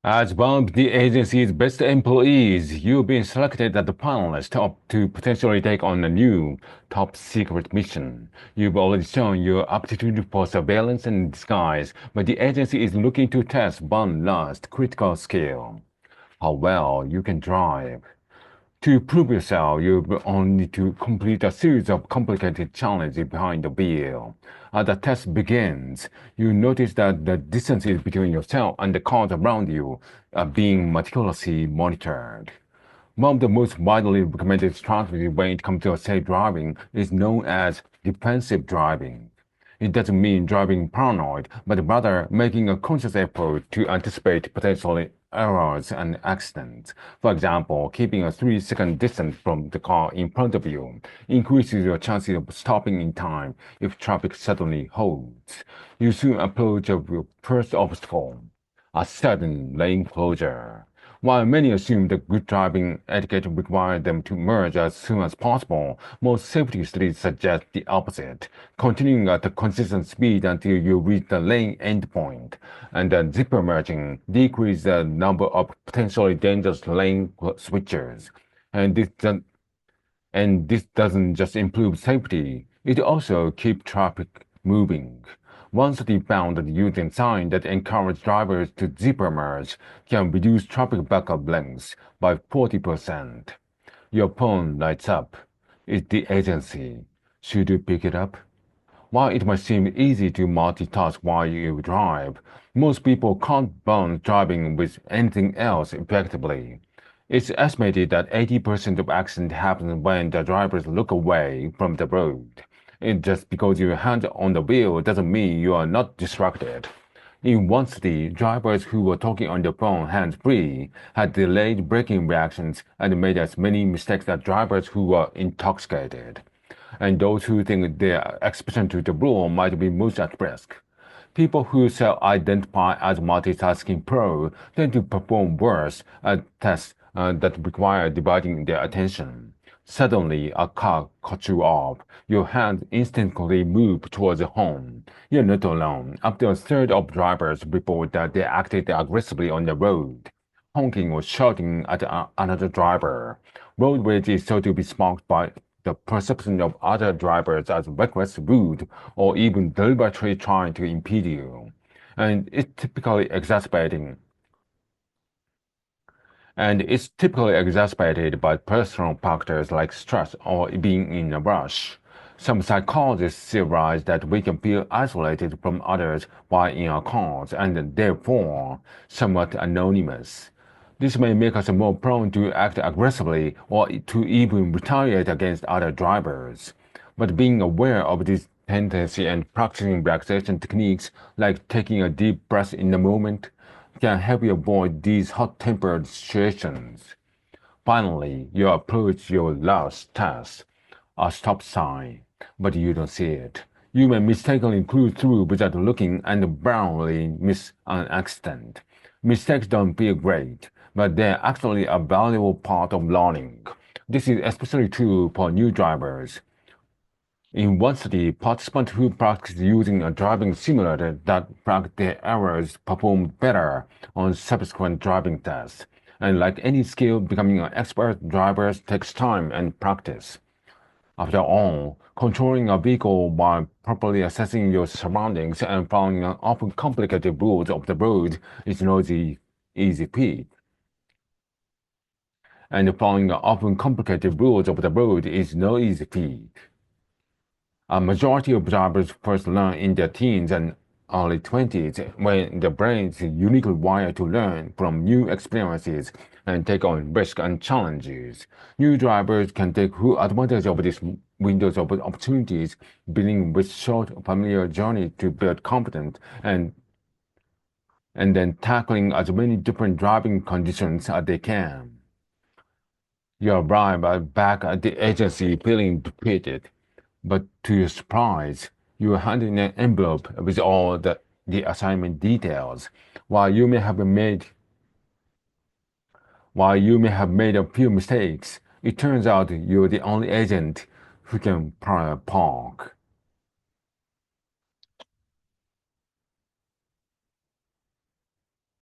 As one of the agency's best employees, you've been selected as the finalist to potentially take on a new top secret mission. You've already shown your aptitude for surveillance and disguise, but the agency is looking to test one last critical skill: how well you can drive. To prove yourself, you will only need to complete a series of complicated challenges behind the wheel. As the test begins, you notice that the distances between yourself and the cars around you are being meticulously monitored. One of the most widely recommended strategies when it comes to safe driving is known as defensive driving. It doesn't mean driving paranoid, but rather making a conscious effort to anticipate potential errors and accidents. For example, keeping a 3-second distance from the car in front of you increases your chances of stopping in time if traffic suddenly holds. You soon approach your first obstacle, a sudden lane closure. While many assume that good driving etiquette requires them to merge as soon as possible, most safety studies suggest the opposite, continuing at a consistent speed until you reach the lane endpoint, and then zipper merging decreases the number of potentially dangerous lane switchers. And this doesn't just improve safety, it also keeps traffic moving. One study found that using signs that encourage drivers to zipper merge can reduce traffic backup lengths by 40%. Your phone lights up. It's the agency. Should you pick it up? While it might seem easy to multitask while you drive, most people can't balance driving with anything else effectively. It's estimated that 80% of accidents happen when the drivers look away from the road. And just because your hand on the wheel doesn't mean you are not distracted. In one study, drivers who were talking on their phone hands-free had delayed braking reactions and made as many mistakes as drivers who were intoxicated. And those who think their exception to the rule might be most at risk. People who self-identify as multitasking pro tend to perform worse at tests that require dividing their attention. Suddenly, a car cuts you off. Your hands instantly move towards the horn. You're not alone. Up to a third of drivers report that they acted aggressively on the road, honking or shouting at another driver. Road rage is thought to be sparked by the perception of other drivers as reckless, rude, or even deliberately trying to impede you. And it's typically exacerbating and it's typically exacerbated by personal factors like stress or being in a rush. Some psychologists theorize that we can feel isolated from others while in our cars and therefore somewhat anonymous. This may make us more prone to act aggressively or to even retaliate against other drivers. But being aware of this tendency and practicing relaxation techniques like taking a deep breath in the moment can help you avoid these hot-tempered situations. Finally, you approach your last task, a stop sign, but you don't see it. You may mistakenly cruise through without looking and barely miss an accident. Mistakes don't feel great, but they're actually a valuable part of learning. This is especially true for new drivers. In one study, participants who practiced using a driving simulator that flagged their errors performed better on subsequent driving tests. And like any skill, becoming an expert driver takes time and practice. After all, controlling a vehicle while properly assessing your surroundings and following often complicated rules of the road is no easy feat. And following often complicated rules of the road is no easy feat. A majority of drivers first learn in their teens and early 20s when the brain is uniquely wired to learn from new experiences and take on risks and challenges. New drivers can take full advantage of these windows of opportunities, beginning with short, familiar journey to build confidence and then tackling as many different driving conditions as they can. You arrive back at the agency feeling defeated. But to your surprise, you are handed an envelope with all the assignment details. While you may have made while you may have made a few mistakes, it turns out you're the only agent who can park.